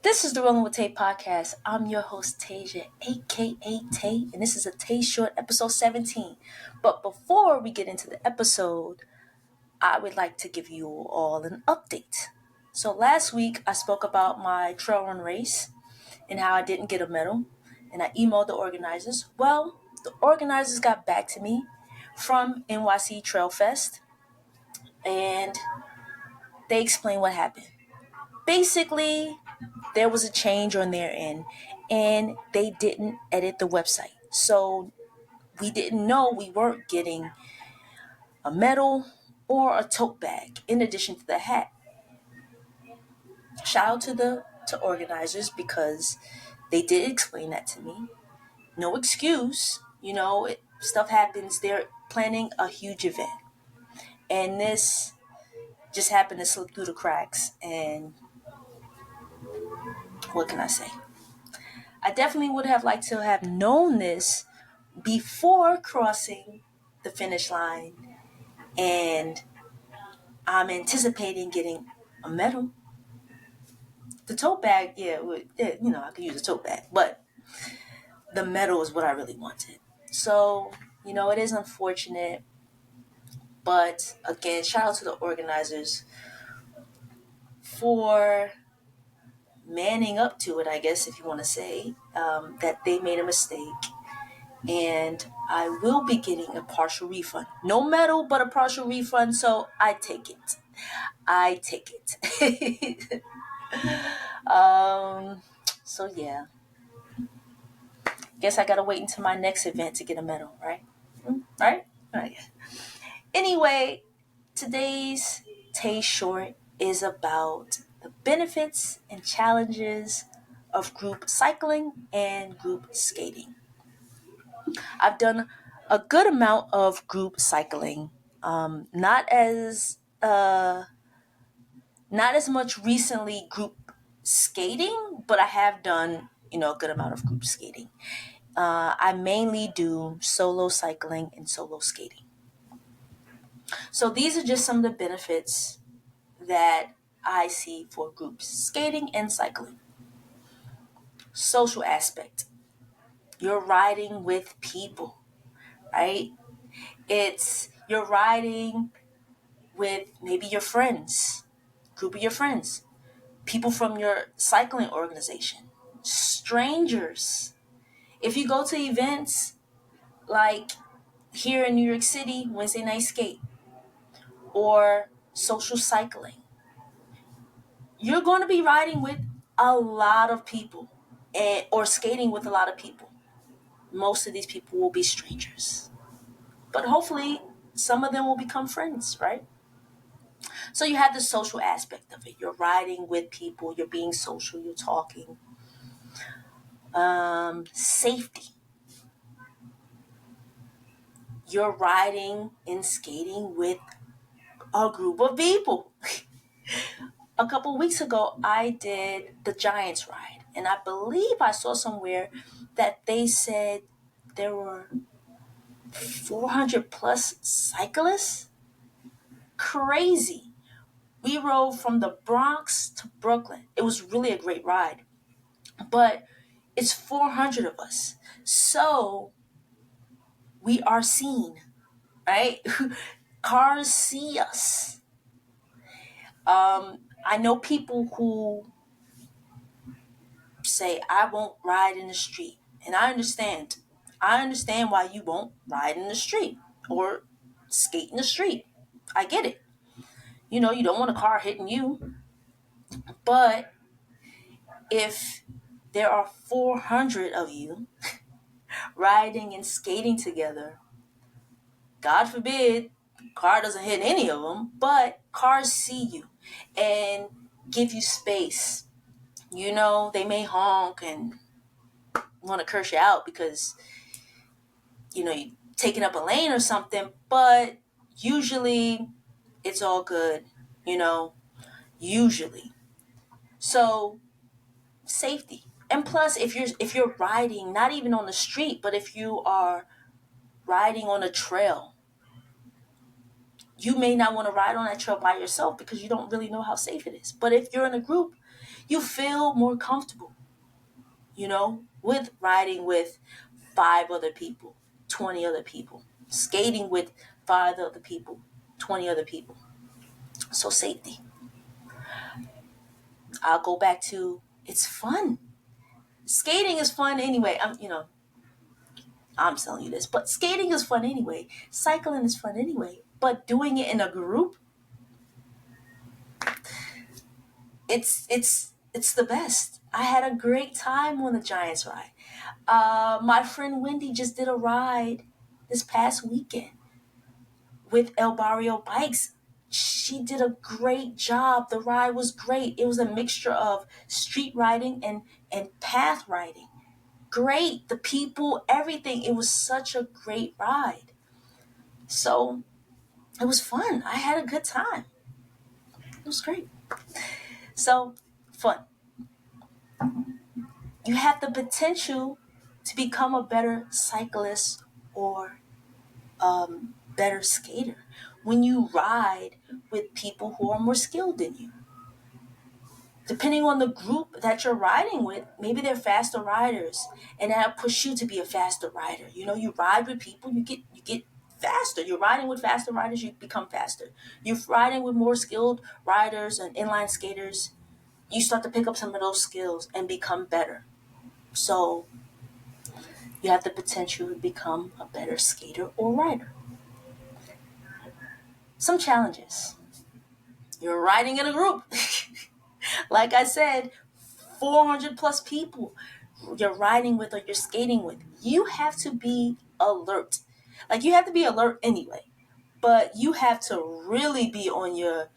This is the Rolling with Tay podcast. I'm your host, Tasia, aka Tay, and this is a Tay Short episode 17. But before we get into the episode, I would like to give you all an update. So last week, I spoke about my trail run race and how I didn't get a medal, and I emailed the organizers. Well, the organizers got back to me from NYC Trail Fest, and they explained what happened. Basically, there was a change on their end and they didn't edit the website. So we didn't know we weren't getting a medal or a tote bag in addition to the hat. Shout out to the organizers because they did explain that to me. No excuse. Stuff happens. They're planning a huge event. And this just happened to slip through the cracks. And what can I say? I definitely would have liked to have known this before crossing the finish line, and I'm anticipating getting a medal. The tote bag, I could use a tote bag, but the medal is what I really wanted. So, it is unfortunate, but again, shout out to the organizers for manning up to it, I guess, if you want to say, that they made a mistake. And I will be getting a partial refund. No medal, but a partial refund, so I take it. So yeah. Guess I gotta wait until my next event to get a medal, right? Right? Right. Anyway, today's Tay Short is about the benefits and challenges of group cycling and group skating. I've done a good amount of group cycling. Not as much recently group skating, but I have done a good amount of group skating. I mainly do solo cycling and solo skating. So these are just some of the benefits that I see for groups skating and cycling. Social aspect. You're riding with people, right? You're riding with maybe your friends, group of your friends, people from your cycling organization, strangers. If you go to events like here in New York City, Wednesday Night Skate, or social cycling, you're going to be riding with a lot of people or skating with a lot of people. Most of these people will be strangers, but hopefully some of them will become friends, right? So you have the social aspect of it. You're riding with people, you're being social, you're talking. Safety. You're riding and skating with a group of people. A couple weeks ago, I did the Giants ride, and I believe I saw somewhere that they said there were 400 plus cyclists. Crazy. We rode from the Bronx to Brooklyn. It was really a great ride, but it's 400 of us. So we are seen, right? Cars see us. I know people who say, I won't ride in the street. And I understand. I understand why you won't ride in the street or skate in the street. I get it. You don't want a car hitting you. But if there are 400 of you riding and skating together, God forbid, car doesn't hit any of them, but cars see you and give you space. They may honk and want to curse you out because, you're taking up a lane or something, but usually it's all good, usually. So safety. And plus, if you're riding, not even on the street, but if you are riding on a trail, you may not want to ride on that trail by yourself because you don't really know how safe it is. But if you're in a group, You feel more comfortable, with riding with 5 other people, 20 other people, skating with 5 other people, 20 other people. So safety. I'll go back to it's fun. Skating is fun anyway. I'm telling you this, but skating is fun anyway. Cycling is fun anyway. But doing it in a group, it's the best. I had a great time on the Giants ride. My friend Wendy just did a ride this past weekend with El Barrio Bikes. She did a great job. The ride was great. It was a mixture of street riding and path riding. Great. The people, everything. It was such a great ride. So it was fun. I had a good time. It was great. So fun. You have the potential to become a better cyclist or better skater when you ride with people who are more skilled than you. Depending on the group that you're riding with, maybe they're faster riders, and that'll push you to be a faster rider. You ride with people, you get faster. You're riding with faster riders, you become faster. You're riding with more skilled riders and inline skaters, you start to pick up some of those skills and become better. So you have the potential to become a better skater or rider. Some challenges. You're riding in a group. Like I said, 400 plus people you're riding with or you're skating with. You have to be alert. Like you have to be alert anyway, but you have to really be on your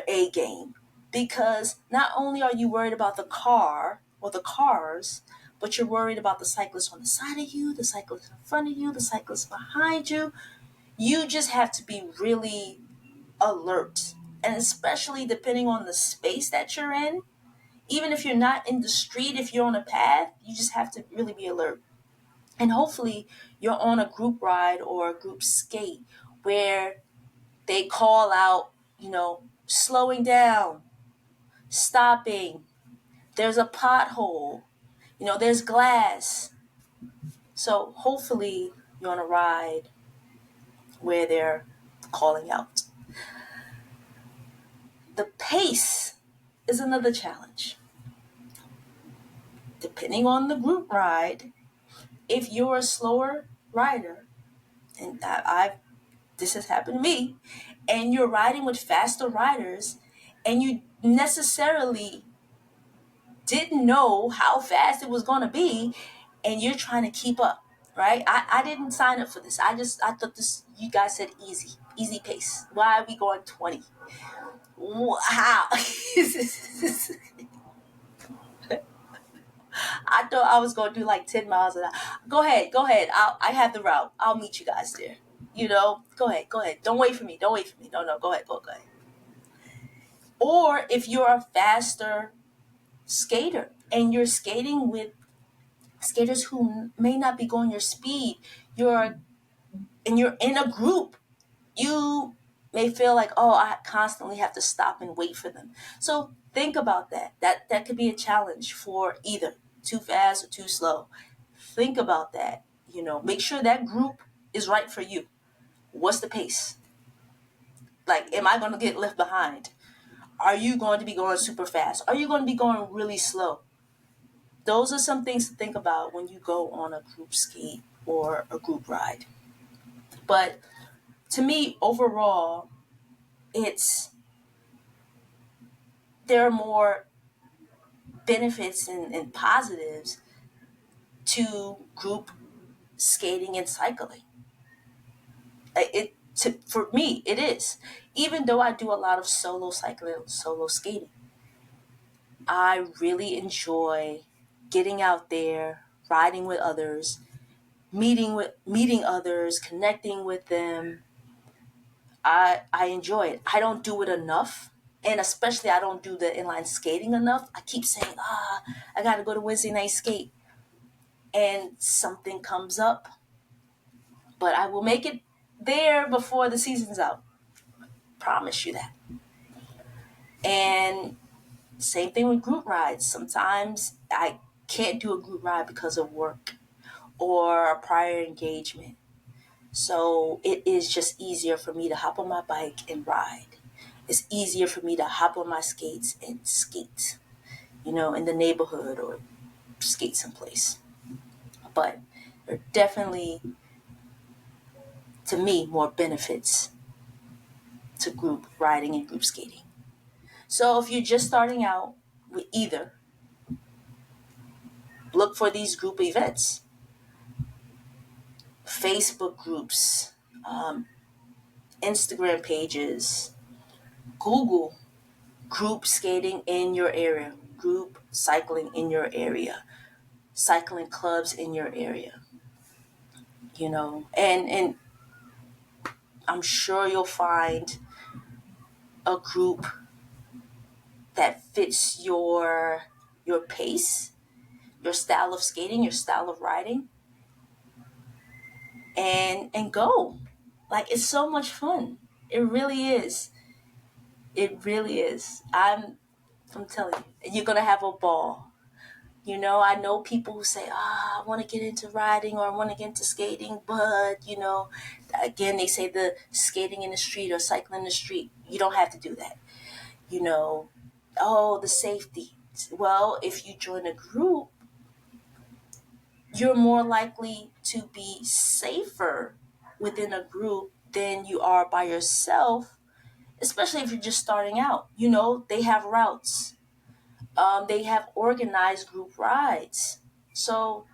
A game because not only are you worried about the car or the cars, but you're worried about the cyclists on the side of you, the cyclists in front of you, the cyclists behind you. You just have to be really alert. And especially depending on the space that you're in, even if you're not in the street, if you're on a path, you just have to really be alert. And hopefully you're on a group ride or a group skate where they call out, slowing down, stopping, there's a pothole, there's glass. So hopefully you're on a ride where they're calling out. The pace is another challenge. Depending on the group ride, if you're a slower rider, and this has happened to me, and you're riding with faster riders, and you necessarily didn't know how fast it was going to be, and you're trying to keep up, right? I didn't sign up for this. I thought this, you guys said easy pace. Why are we going 20? How? I thought I was going to do like 10 miles an hour. Go ahead. I have the route. I'll meet you guys there. Go ahead. Don't wait for me. No, go ahead. Go ahead. Or if you're a faster skater and you're skating with skaters who may not be going your speed, you're in a group, you may feel like, oh, I constantly have to stop and wait for them. So think about that. That could be a challenge for either too fast or too slow. Think about that. Make sure that group is right for you. What's the pace? Like, am I going to get left behind? Are you going to be going super fast? Are you going to be going really slow? Those are some things to think about when you go on a group skate or a group ride. But to me, overall, there are more benefits and positives to group skating and cycling. For me, it is. Even though I do a lot of solo cycling, solo skating, I really enjoy getting out there, riding with others, meeting others, connecting with them. I enjoy it. I don't do it enough. And especially I don't do the inline skating enough. I keep saying, I gotta go to Wednesday night skate. And something comes up. But I will make it there before the season's out. Promise you that. And Same thing with group rides. Sometimes I can't do a group ride because of work or a prior engagement. So it is just easier for me to hop on my bike and ride. It's easier for me to hop on my skates and skate, in the neighborhood or skate someplace. But there are definitely, to me, more benefits to group riding and group skating. So if you're just starting out with either, look for these group events, Facebook groups, um, Instagram pages, Google group skating in your area, group cycling in your area, cycling clubs in your area, and I'm sure you'll find a group that fits your pace, your style of skating, your style of riding, and go. Like, it's so much fun. It really is. It really is. I'm telling you, you're gonna have a ball. I know people who say, I want to get into riding or I want to get into skating, but, again, they say the skating in the street or cycling in the street, you don't have to do that. Oh, the safety. Well, if you join a group, you're more likely to be safer within a group than you are by yourself, especially if you're just starting out. They have routes. They have organized group rides. So,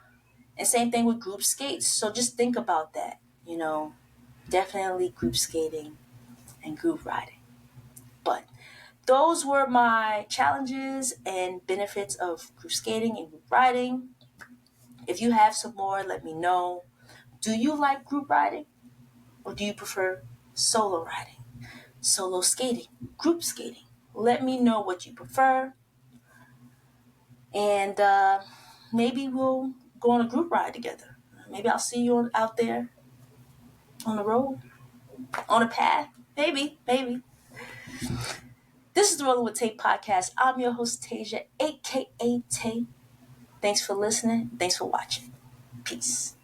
and same thing with group skates. So just think about that. Definitely group skating and group riding. But those were my challenges and benefits of group skating and group riding. If you have some more, let me know. Do you like group riding or do you prefer solo riding, solo skating, group skating? Let me know what you prefer. And maybe we'll go on a group ride together. Maybe I'll see you out there on the road, on a path. Maybe. This is the Rolling with Tape podcast. I'm your host, Tasia, aka Tay. Thanks for listening. Thanks for watching. Peace.